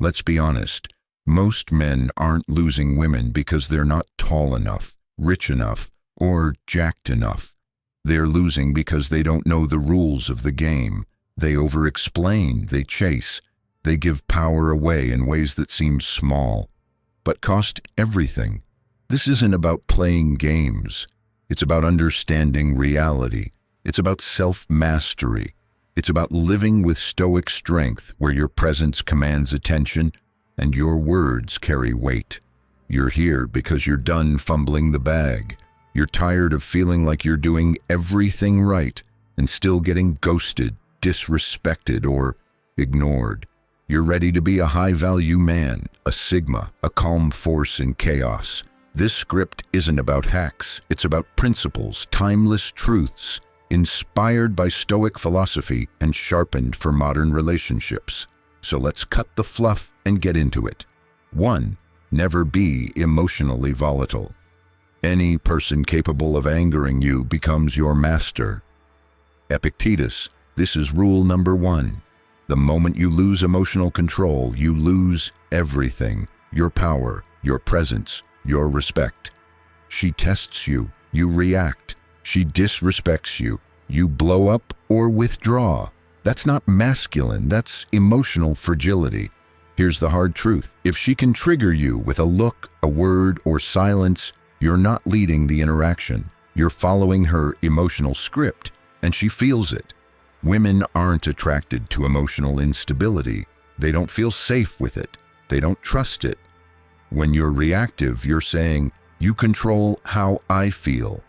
Let's be honest, most men aren't losing women because they're not tall enough, rich enough, or jacked enough. They're losing because they don't know the rules of the game. They over-explain, they chase, they give power away in ways that seem small, but cost everything. This isn't about playing games. It's about understanding reality. It's about self-mastery. It's about living with stoic strength where your presence commands attention and your words carry weight. You're here because you're done fumbling the bag. You're tired of feeling like you're doing everything right and still getting ghosted, disrespected, or ignored. You're ready to be a high-value man, a sigma, a calm force in chaos. This script isn't about hacks. It's about principles, timeless truths, inspired by Stoic philosophy and sharpened for modern relationships. So let's cut the fluff and get into it. 1. Never be emotionally volatile. Any person capable of angering you becomes your master. Epictetus, this is rule number 1. The moment you lose emotional control, you lose everything. Your power, your presence, your respect. She tests you, you react. She disrespects you, you blow up or withdraw. That's not masculine, that's emotional fragility. Here's the hard truth. If she can trigger you with a look, a word, or silence, you're not leading the interaction. You're following her emotional script, and she feels it. Women aren't attracted to emotional instability. They don't feel safe with it. They don't trust it. When you're reactive, you're saying, "You control how I feel."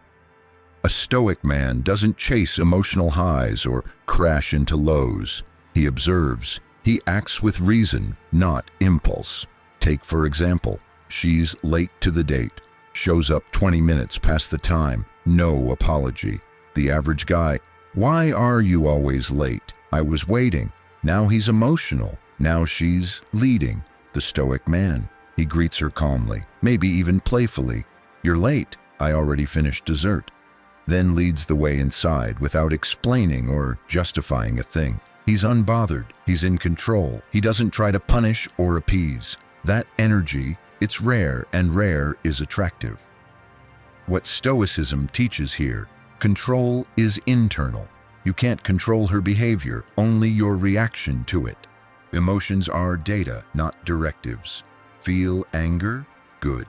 A stoic man doesn't chase emotional highs or crash into lows. He observes. He acts with reason, not impulse. Take, for example, she's late to the date, shows up 20 minutes past the time, no apology. The average guy, "Why are you always late? I was waiting." Now he's emotional. Now she's leading. The stoic man, he greets her calmly, maybe even playfully. "You're late. I already finished dessert." Then leads the way inside without explaining or justifying a thing. He's unbothered. He's in control. He doesn't try to punish or appease. That energy, it's rare, and rare is attractive. What Stoicism teaches here, control is internal. You can't control her behavior, only your reaction to it. Emotions are data, not directives. Feel anger? Good.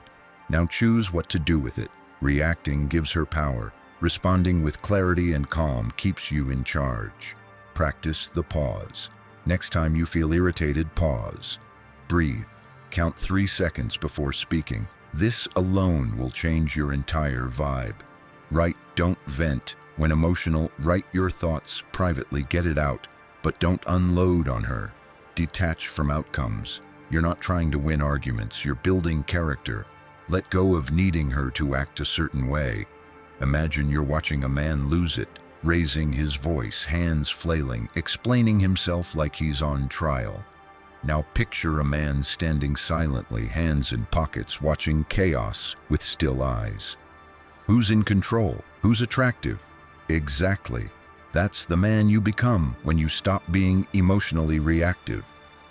Now choose what to do with it. Reacting gives her power. Responding with clarity and calm keeps you in charge. Practice the pause. Next time you feel irritated, pause. Breathe. Count 3 seconds before speaking. This alone will change your entire vibe. Write, don't vent. When emotional, write your thoughts privately, get it out, but don't unload on her. Detach from outcomes. You're not trying to win arguments, you're building character. Let go of needing her to act a certain way. Imagine you're watching a man lose it, raising his voice, hands flailing, explaining himself like he's on trial. Now picture a man standing silently, hands in pockets, watching chaos with still eyes. Who's in control? Who's attractive? Exactly. That's the man you become when you stop being emotionally reactive.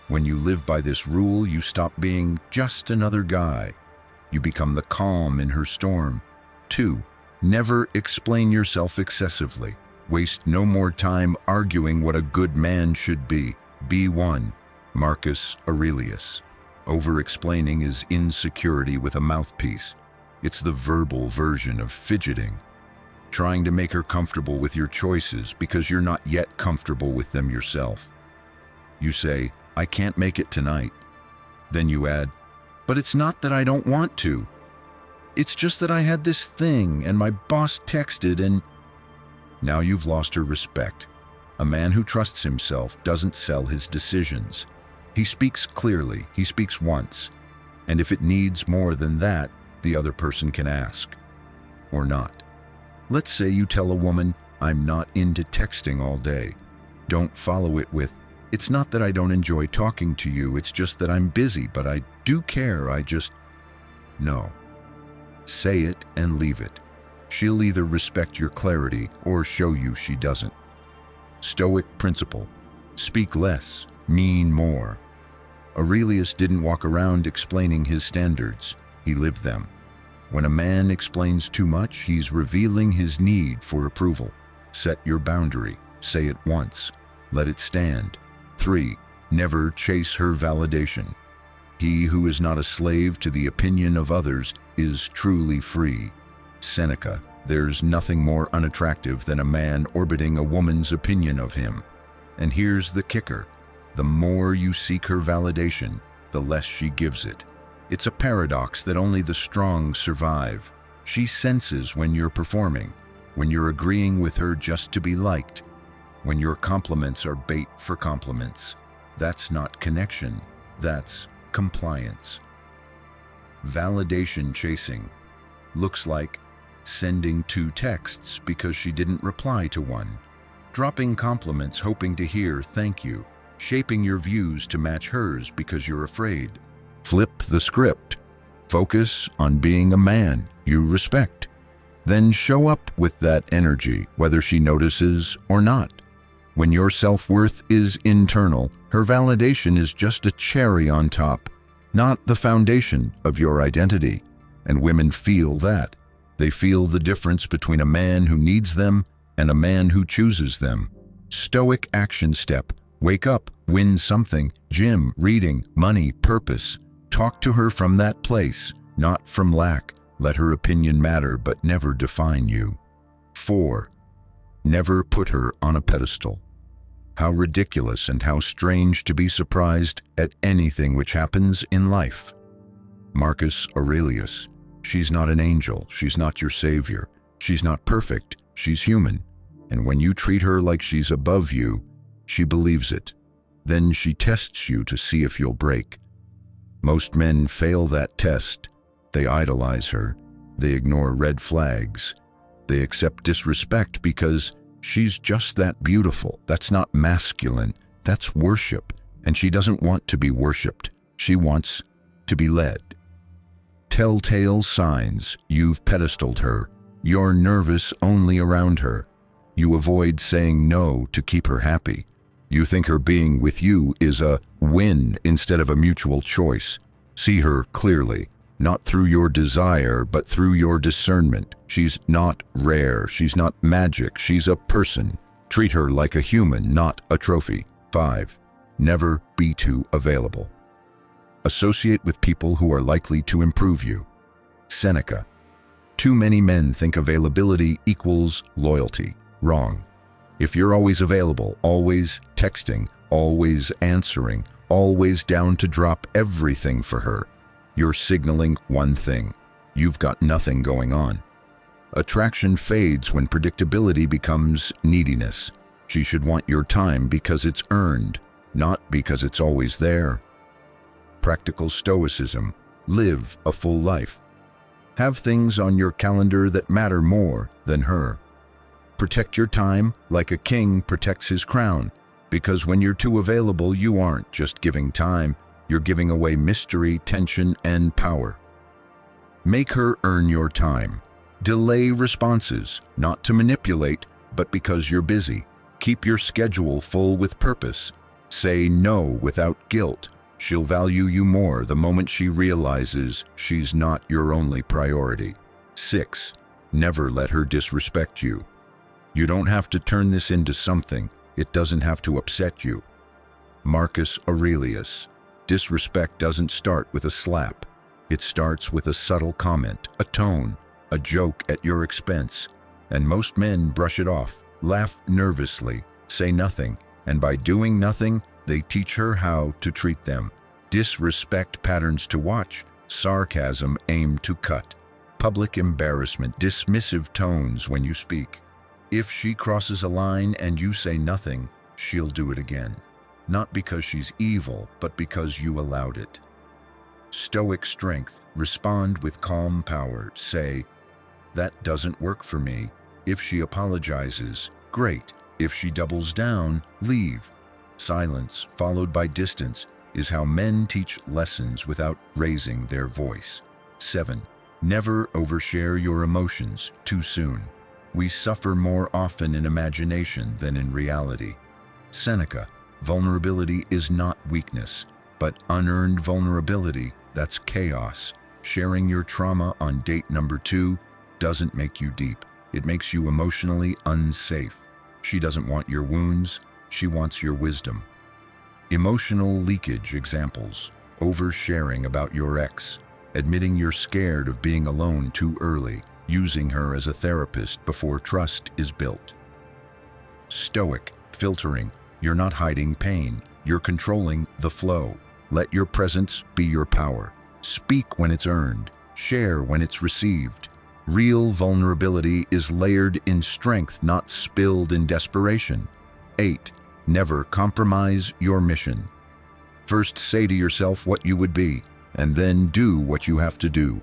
When you live by this rule, you stop being just another guy. You become the calm in her storm. 2. Never explain yourself excessively. Waste no more time arguing what a good man should be. Be one. Marcus Aurelius. Over-explaining is insecurity with a mouthpiece. It's the verbal version of fidgeting. Trying to make her comfortable with your choices because you're not yet comfortable with them yourself. You say, "I can't make it tonight." Then you add, "But it's not that I don't want to. It's just that I had this thing and my boss texted and..." Now you've lost her respect. A man who trusts himself doesn't sell his decisions. He speaks clearly, he speaks once. And if it needs more than that, the other person can ask. Or not. Let's say you tell a woman, "I'm not into texting all day." Don't follow it with, "It's not that I don't enjoy talking to you, it's just that I'm busy, but I do care, I just..." No. Say it and leave it. She'll either respect your clarity or show you she doesn't. Stoic principle. Speak less, mean more. Aurelius didn't walk around explaining his standards, he lived them. When a man explains too much, he's revealing his need for approval. Set your boundary, say it once, let it stand. 3. Never chase her validation. He who is not a slave to the opinion of others is truly free. Seneca, there's nothing more unattractive than a man orbiting a woman's opinion of him. And here's the kicker. The more you seek her validation, the less she gives it. It's a paradox that only the strong survive. She senses when you're performing, when you're agreeing with her just to be liked, when your compliments are bait for compliments. That's not connection, that's compliance. Validation chasing looks like sending 2 texts because she didn't reply to one, dropping compliments hoping to hear thank you, shaping your views to match hers because you're afraid. Flip the script. Focus on being a man you respect. Then show up with that energy, whether she notices or not. When your self-worth is internal, her validation is just a cherry on top, not the foundation of your identity. And women feel that. They feel the difference between a man who needs them and a man who chooses them. Stoic action step. Wake up, win something, gym, reading, money, purpose. Talk to her from that place, not from lack. Let her opinion matter, but never define you. 4. Never put her on a pedestal. How ridiculous and how strange to be surprised at anything which happens in life. Marcus Aurelius. She's not an angel, she's not your savior. She's not perfect, she's human. And when you treat her like she's above you, she believes it. Then she tests you to see if you'll break. Most men fail that test. They idolize her. They ignore red flags. They accept disrespect because she's just that beautiful. That's not masculine. That's worship. And she doesn't want to be worshipped. She wants to be led. Telltale signs you've pedestaled her. You're nervous only around her. You avoid saying no to keep her happy. You think her being with you is a win instead of a mutual choice. See her clearly, not through your desire, but through your discernment. She's not rare, she's not magic, she's a person. Treat her like a human, not a trophy. 5. Never be too available. Associate with people who are likely to improve you. Seneca. Too many men think availability equals loyalty. Wrong. If you're always available, always texting, always answering, always down to drop everything for her, you're signaling one thing: you've got nothing going on. Attraction fades when predictability becomes neediness. She should want your time because it's earned, not because it's always there. Practical Stoicism. Live a full life. Have things on your calendar that matter more than her. Protect your time like a king protects his crown, because when you're too available, you aren't just giving time, you're giving away mystery, tension, and power. Make her earn your time. Delay responses, not to manipulate, but because you're busy. Keep your schedule full with purpose. Say no without guilt. She'll value you more the moment she realizes she's not your only priority. 6. Never let her disrespect you. You don't have to turn this into something. It doesn't have to upset you. Marcus Aurelius. Disrespect doesn't start with a slap. It starts with a subtle comment, a tone, a joke at your expense. And most men brush it off, laugh nervously, say nothing, and by doing nothing, they teach her how to treat them. Disrespect patterns to watch, sarcasm aimed to cut, public embarrassment, dismissive tones when you speak. If she crosses a line and you say nothing, she'll do it again. Not because she's evil, but because you allowed it. Stoic strength. Respond with calm power. Say, "That doesn't work for me." If she apologizes, great. If she doubles down, leave. Silence, followed by distance, is how men teach lessons without raising their voice. 7. Never overshare your emotions too soon. We suffer more often in imagination than in reality. Seneca. Vulnerability is not weakness. But unearned vulnerability, that's chaos. Sharing your trauma on date number 2 doesn't make you deep. It makes you emotionally unsafe. She doesn't want your wounds, she wants your wisdom. Emotional leakage examples: oversharing about your ex, admitting you're scared of being alone too early, using her as a therapist before trust is built. Stoic filtering: you're not hiding pain, you're controlling the flow. Let your presence be your power. Speak when it's earned, share when it's received. Real vulnerability is layered in strength, not spilled in desperation. 8. Never compromise your mission. First say to yourself what you would be, and then do what you have to do.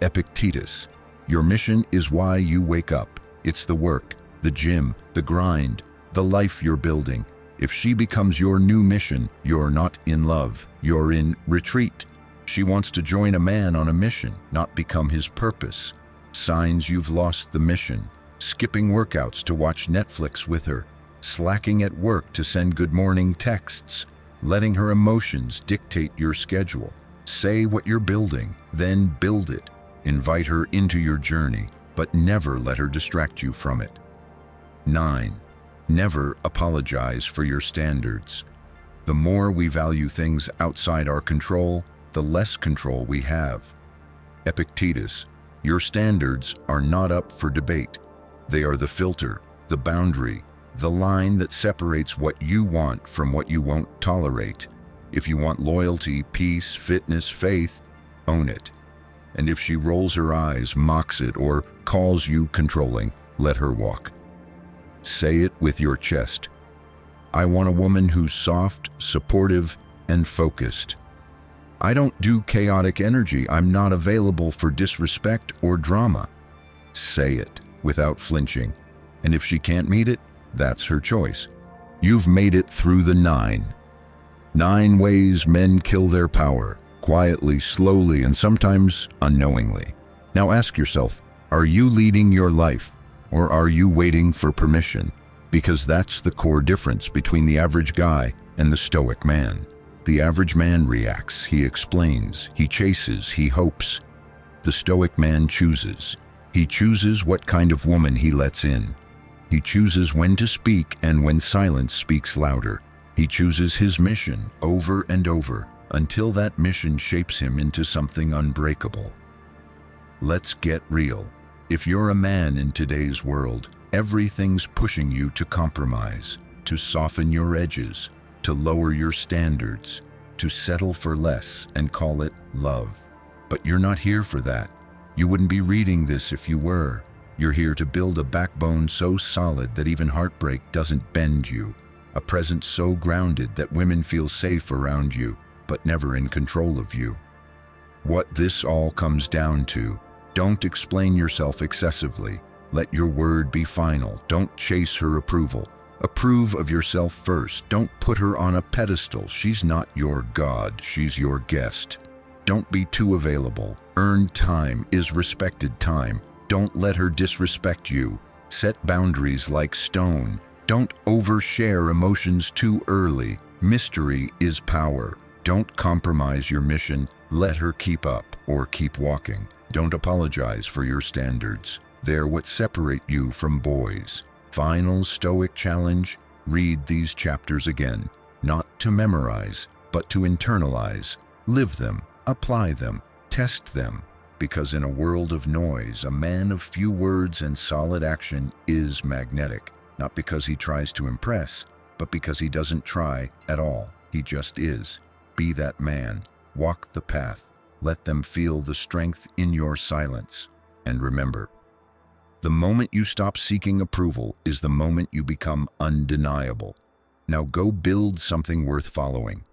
Epictetus: your mission is why you wake up. It's the work, the gym, the grind, the life you're building. If she becomes your new mission, you're not in love, you're in retreat. She wants to join a man on a mission, not become his purpose. Signs you've lost the mission: skipping workouts to watch Netflix with her, slacking at work to send good morning texts, letting her emotions dictate your schedule. Say what you're building, then build it. Invite her into your journey, but never let her distract you from it. 9. Never apologize for your standards. The more we value things outside our control, the less control we have. Epictetus: your standards are not up for debate. They are the filter, the boundary, the line that separates what you want from what you won't tolerate. If you want loyalty, peace, fitness, faith, own it. And if she rolls her eyes, mocks it, or calls you controlling, let her walk. Say it with your chest: I want a woman who's soft, supportive, and focused. I don't do chaotic energy. I'm not available for disrespect or drama. Say it without flinching. And if she can't meet it, that's her choice. You've made it through the 9 ways men kill their power, quietly, slowly, and sometimes unknowingly. Now ask yourself, are you leading your life, or are you waiting for permission? Because that's the core difference between the average guy and the Stoic man. The average man reacts, he explains, he chases, he hopes. The Stoic man chooses. He chooses what kind of woman he lets in. He chooses when to speak and when silence speaks louder. He chooses his mission over and over until that mission shapes him into something unbreakable. Let's get real. If you're a man in today's world, everything's pushing you to compromise, to soften your edges, to lower your standards, to settle for less and call it love. But you're not here for that. You wouldn't be reading this if you were. You're here to build a backbone so solid that even heartbreak doesn't bend you. A presence so grounded that women feel safe around you, but never in control of you. What this all comes down to: don't explain yourself excessively. Let your word be final. Don't chase her approval. Approve of yourself first. Don't put her on a pedestal. She's not your god, she's your guest. Don't be too available. Earned time is respected time. Don't let her disrespect you. Set boundaries like stone. Don't overshare emotions too early. Mystery is power. Don't compromise your mission. Let her keep up or keep walking. Don't apologize for your standards. They're what separate you from boys. Final Stoic challenge: read these chapters again, not to memorize, but to internalize. Live them, apply them, test them, because in a world of noise, a man of few words and solid action is magnetic, not because he tries to impress, but because he doesn't try at all. He just is. Be that man. Walk the path. Let them feel the strength in your silence. And remember, the moment you stop seeking approval is the moment you become undeniable. Now go build something worth following.